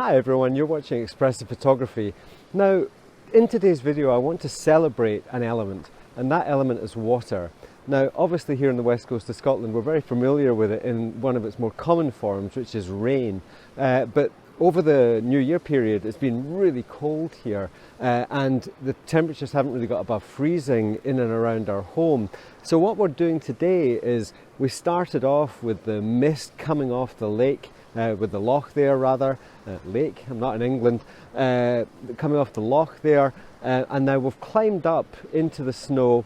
Hi everyone, you're watching Expressive Photography. Now, in today's video I want to celebrate an element, and that element is water. Now, obviously here on the west coast of Scotland we're very familiar with it in one of its more common forms, which is rain. But over the New Year period it's been really cold here and the temperatures haven't really got above freezing in and around our home. So what we're doing today is we started off with the mist coming off the lake, with the loch there rather, lake, I'm not in England, coming off the loch there, and now we've climbed up into the snow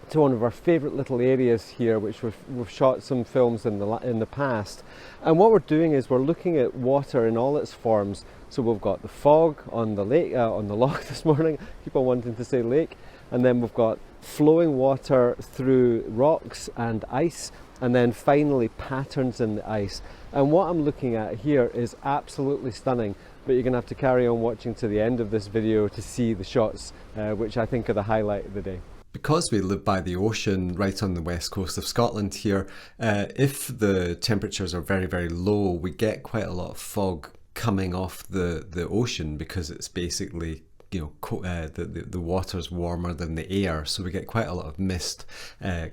to one of our favourite little areas here, which we've shot some films in the past. And what we're doing is we're looking at water in all its forms. So we've got the fog on the lake, on the loch this morning, I keep on wanting to say lake, and then we've got flowing water through rocks and ice, and then finally patterns in the ice. And what I'm looking at here is absolutely stunning, but you're going to have to carry on watching to the end of this video to see the shots, which I think are the highlight of the day. Because we live by the ocean right on the west coast of Scotland here, if the temperatures are very, very low, we get quite a lot of fog coming off the ocean, because it's basically, the water's warmer than the air, so we get quite a lot of mist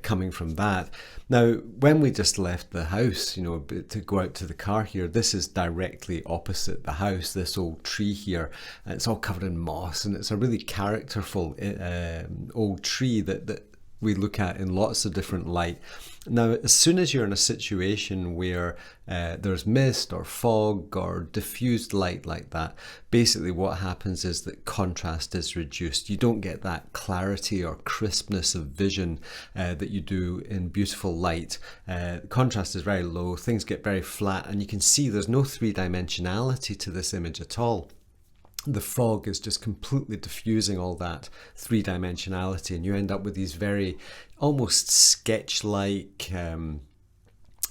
coming from that. Now, when we just left the house, to go out to the car here, this is directly opposite the house, this old tree here, and it's all covered in moss, and it's a really characterful old tree that we look at in lots of different light. Now, as soon as you're in a situation where there's mist or fog or diffused light like that, basically what happens is that contrast is reduced. You don't get that clarity or crispness of vision that you do in beautiful light. Contrast is very low, things get very flat, and you can see there's no three-dimensionality to this image at all. The fog is just completely diffusing all that three-dimensionality, and you end up with these very almost sketch-like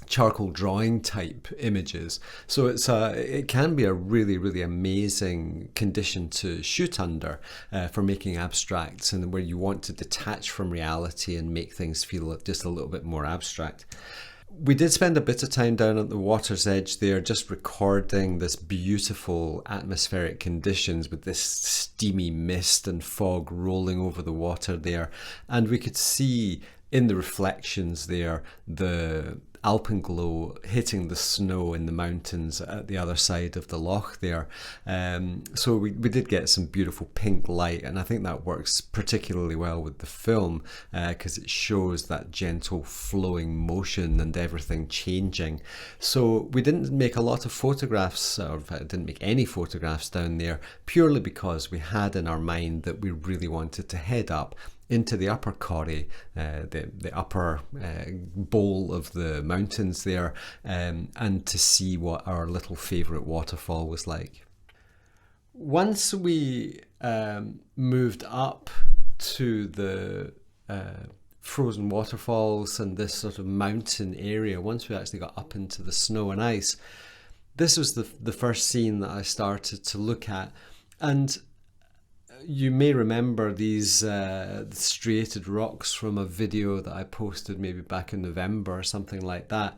charcoal drawing type images. So it can be a really, really amazing condition to shoot under for making abstracts, and where you want to detach from reality and make things feel just a little bit more abstract. We did spend a bit of time down at the water's edge there, just recording this beautiful atmospheric conditions with this steamy mist and fog rolling over the water there. And we could see in the reflections there the alpenglow hitting the snow in the mountains at the other side of the loch there. So we did get some beautiful pink light, and I think that works particularly well with the film because it shows that gentle flowing motion and everything changing. So we didn't make a lot of photographs, or didn't make any photographs down there, purely because we had in our mind that we really wanted to head up into the upper corrie, the upper bowl of the mountains there, and to see what our little favourite waterfall was like. Once we moved up to the frozen waterfalls and this sort of mountain area, once we actually got up into the snow and ice, this was the first scene that I started to look at. And you may remember these striated rocks from a video that I posted maybe back in November or something like that.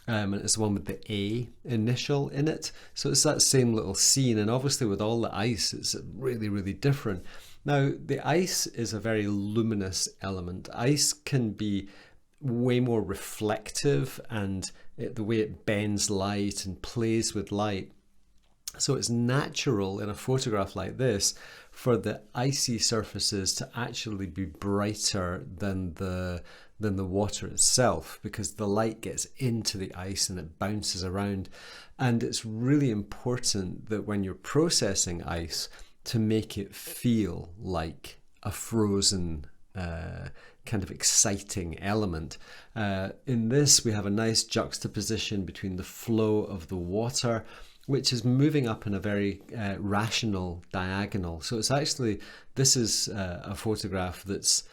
And it's the one with the A initial in it. So it's that same little scene, and obviously with all the ice it's really, really different. Now, the ice is a very luminous element. Ice can be way more reflective, and the way it bends light and plays with light. So it's natural in a photograph like this for the icy surfaces to actually be brighter than the water itself, because the light gets into the ice and it bounces around. And it's really important that when you're processing ice, to make it feel like a frozen kind of exciting element. In this, we have a nice juxtaposition between the flow of the water, which is moving up in a very rational diagonal. So it's actually, this is a photograph that's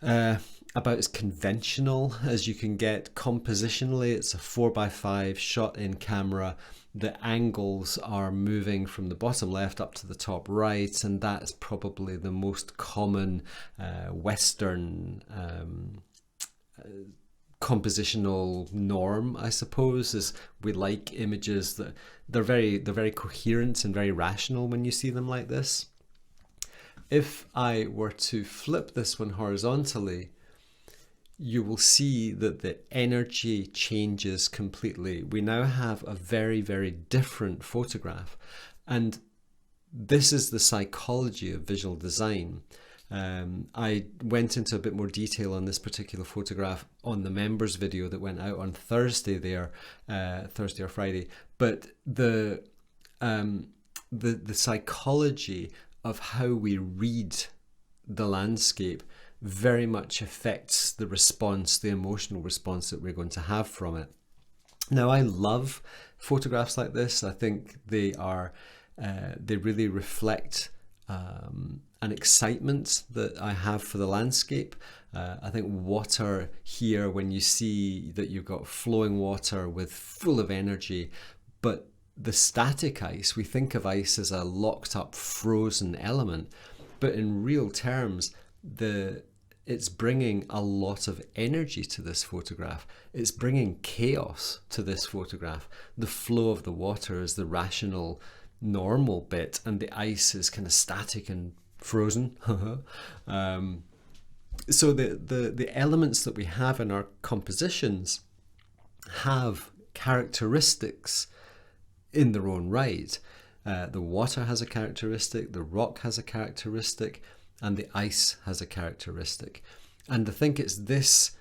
about as conventional as you can get compositionally. It's a 4x5 shot in camera. The angles are moving from the bottom left up to the top right, and that's probably the most common Western compositional norm, I suppose, is we like images that they're very coherent and very rational when you see them like this. If I were to flip this one horizontally, you will see that the energy changes completely. We now have a very, very different photograph. And this is the psychology of visual design. I went into a bit more detail on this particular photograph on the members video that went out on Thursday there, Thursday or Friday. But the psychology of how we read the landscape very much affects the response, the emotional response that we're going to have from it. Now, I love photographs like this. I think they are, they really reflect an excitement that I have for the landscape. I think water here, when you see that you've got flowing water with full of energy, but the static ice, we think of ice as a locked up frozen element, but in real terms, it's bringing a lot of energy to this photograph. It's bringing chaos to this photograph. The flow of the water is the rational, normal bit, and the ice is kind of static and frozen. So the elements that we have in our compositions have characteristics in their own right. The water has a characteristic, the rock has a characteristic, and the ice has a characteristic. And I think it's this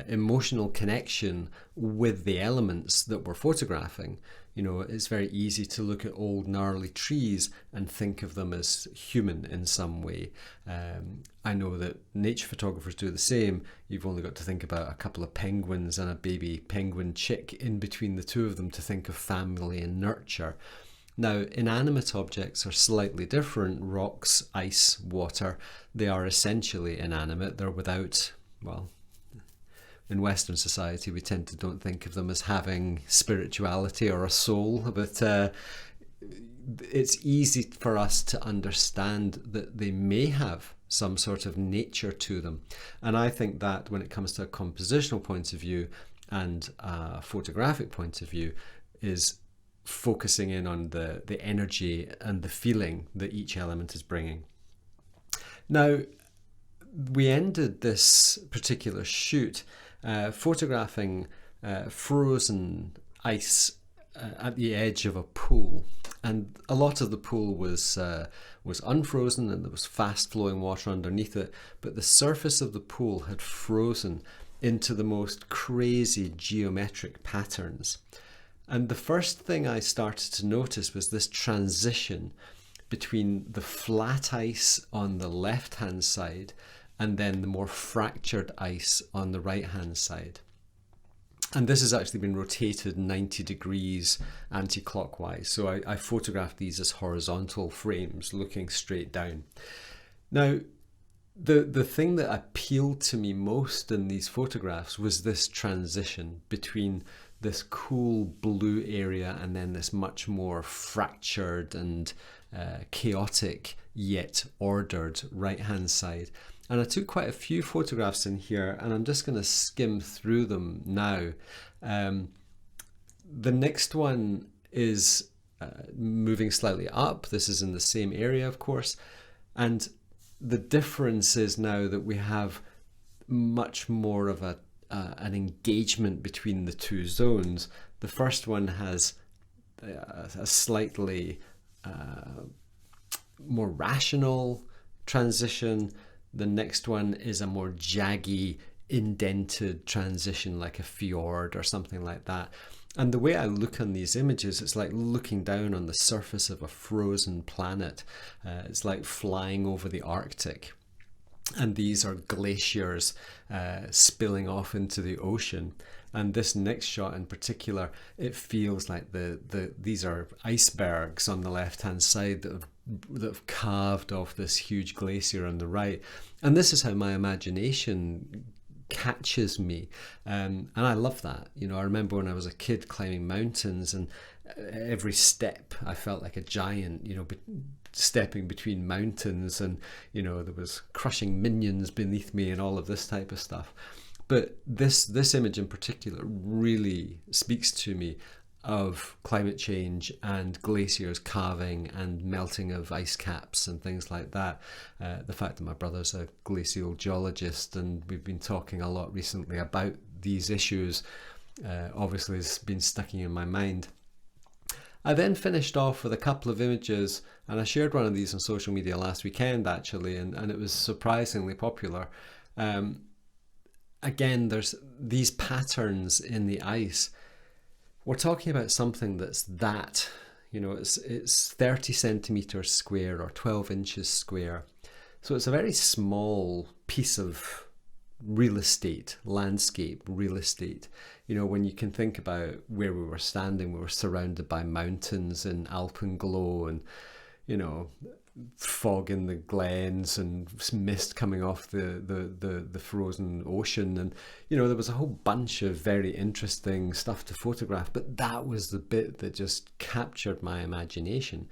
emotional connection with the elements that we're photographing. You know, it's very easy to look at old gnarly trees and think of them as human in some way. I know that nature photographers do the same. You've only got to think about a couple of penguins and a baby penguin chick in between the two of them to think of family and nurture. Now, inanimate objects are slightly different. Rocks, ice, water, they are essentially inanimate. They're without, well, in Western society, we tend to don't think of them as having spirituality or a soul, but it's easy for us to understand that they may have some sort of nature to them. And I think that when it comes to a compositional point of view and a photographic point of view, is focusing in on the energy and the feeling that each element is bringing. Now, we ended this particular shoot photographing frozen ice at the edge of a pool, and a lot of the pool was unfrozen and there was fast flowing water underneath it, but the surface of the pool had frozen into the most crazy geometric patterns. And the first thing I started to notice was this transition between the flat ice on the left hand side and then the more fractured ice on the right hand side. And this has actually been rotated 90 degrees anti-clockwise. So I photographed these as horizontal frames looking straight down. Now, the thing that appealed to me most in these photographs was this transition between this cool blue area and then this much more fractured and chaotic yet ordered right hand side. And I took quite a few photographs in here, and I'm just going to skim through them now. The next one is moving slightly up. This is in the same area, of course. And the difference is now that we have much more of an engagement between the two zones. The first one has a slightly more rational transition. The next one is a more jaggy, indented transition, like a fjord or something like that. And the way I look on these images, it's like looking down on the surface of a frozen planet. It's like flying over the Arctic. And these are glaciers spilling off into the ocean. And this next shot in particular, it feels like these are icebergs on the left-hand side that have carved off this huge glacier on the right. And this is how my imagination catches me. And I love that. You know, I remember when I was a kid climbing mountains, and every step I felt like a giant, you know, stepping between mountains, and, you know, there was crushing minions beneath me and all of this type of stuff. But this image in particular really speaks to me of climate change and glaciers calving and melting of ice caps and things like that. The fact that my brother's a glacial geologist and we've been talking a lot recently about these issues obviously has been sticking in my mind. I then finished off with a couple of images, and I shared one of these on social media last weekend actually, and it was surprisingly popular. Again, there's these patterns in the ice. We're talking about something that's that, you know, it's 30 centimeters square or 12 inches square. So it's a very small piece of real estate, landscape real estate. You know, when you can think about where we were standing, we were surrounded by mountains and alpenglow and, you know, fog in the glens and mist coming off the frozen ocean, and you know there was a whole bunch of very interesting stuff to photograph, but that was the bit that just captured my imagination.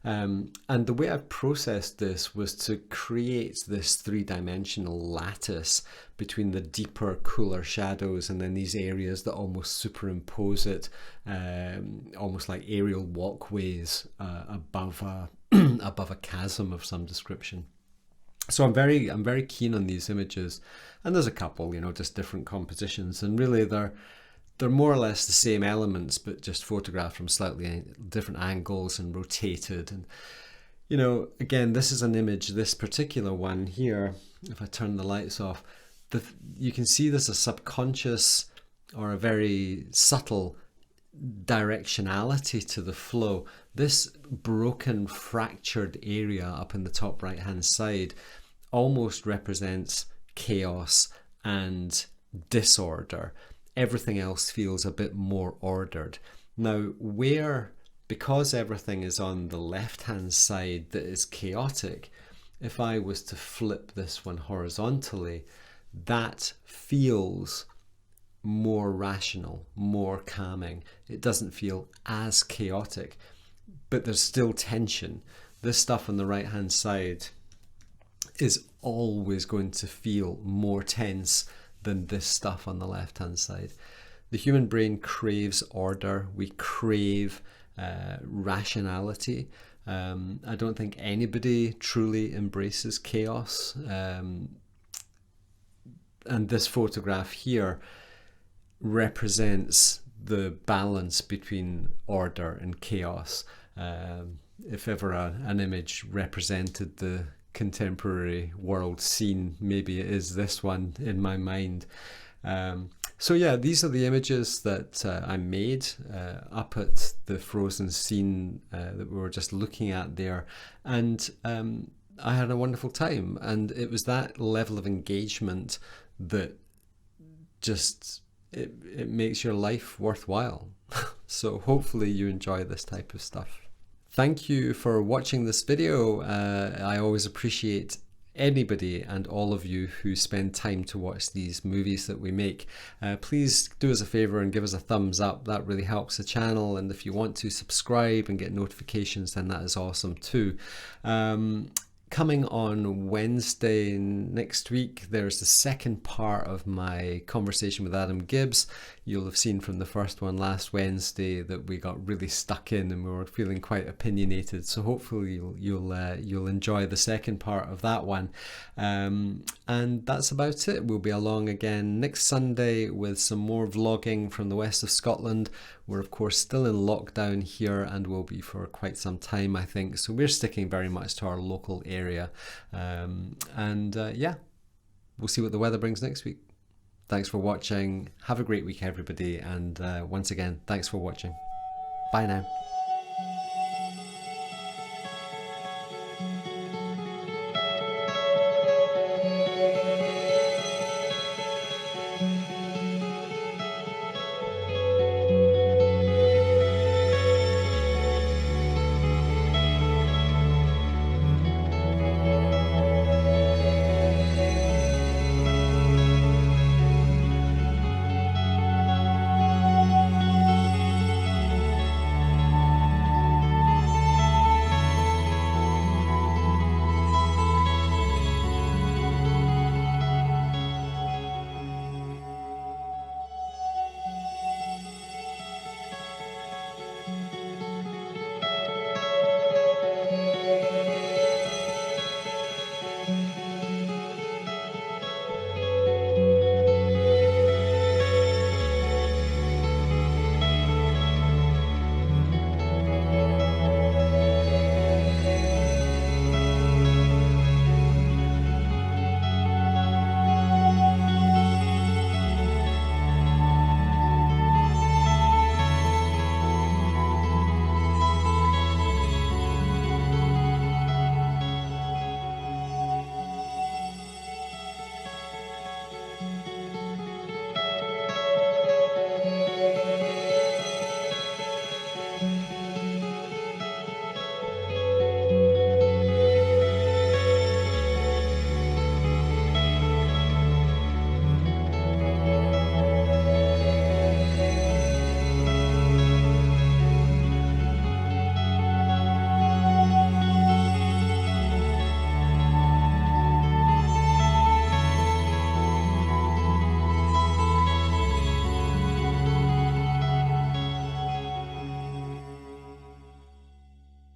And the way I processed this was to create this three-dimensional lattice between the deeper, cooler shadows and then these areas that almost superimpose it, almost like aerial walkways above a chasm of some description. So I'm very keen on these images, and there's a couple, you know, just different compositions, and really they're more or less the same elements but just photographed from slightly different angles and rotated. And you know, again, this is an image, this particular one here, if I turn the lights off, you can see there's a subconscious or a very subtle directionality to the flow. This broken, fractured area up in the top right hand side almost represents chaos and disorder. Everything else feels a bit more ordered. Now, because everything is on the left hand side that is chaotic, if I was to flip this one horizontally, that feels more rational, more calming. It doesn't feel as chaotic, but there's still tension. This stuff on the right hand side is always going to feel more tense than this stuff on the left hand side. The human brain craves order. We crave rationality. I don't think anybody truly embraces chaos. And this photograph here represents the balance between order and chaos. If ever an image represented the contemporary world scene, maybe it is this one in my mind. So yeah, these are the images that I made up at the frozen scene that we were just looking at there, and I had a wonderful time, and it was that level of engagement that just it makes your life worthwhile. So hopefully you enjoy this type of stuff. Thank you for watching this video. I always appreciate anybody and all of you who spend time to watch these movies that we make. Please do us a favor and give us a thumbs up. That really helps the channel, and if you want to subscribe and get notifications, then that is awesome too. Coming on Wednesday next week, there's the second part of my conversation with Adam Gibbs. You'll have seen from the first one last Wednesday that we got really stuck in and we were feeling quite opinionated. So hopefully you'll enjoy the second part of that one. And that's about it. We'll be along again next Sunday with some more vlogging from the west of Scotland. We're of course still in lockdown here and will be for quite some time, I think. So we're sticking very much to our local area. Yeah, we'll see what the weather brings next week. Thanks for watching. Have a great week, everybody. And once again, thanks for watching. Bye now.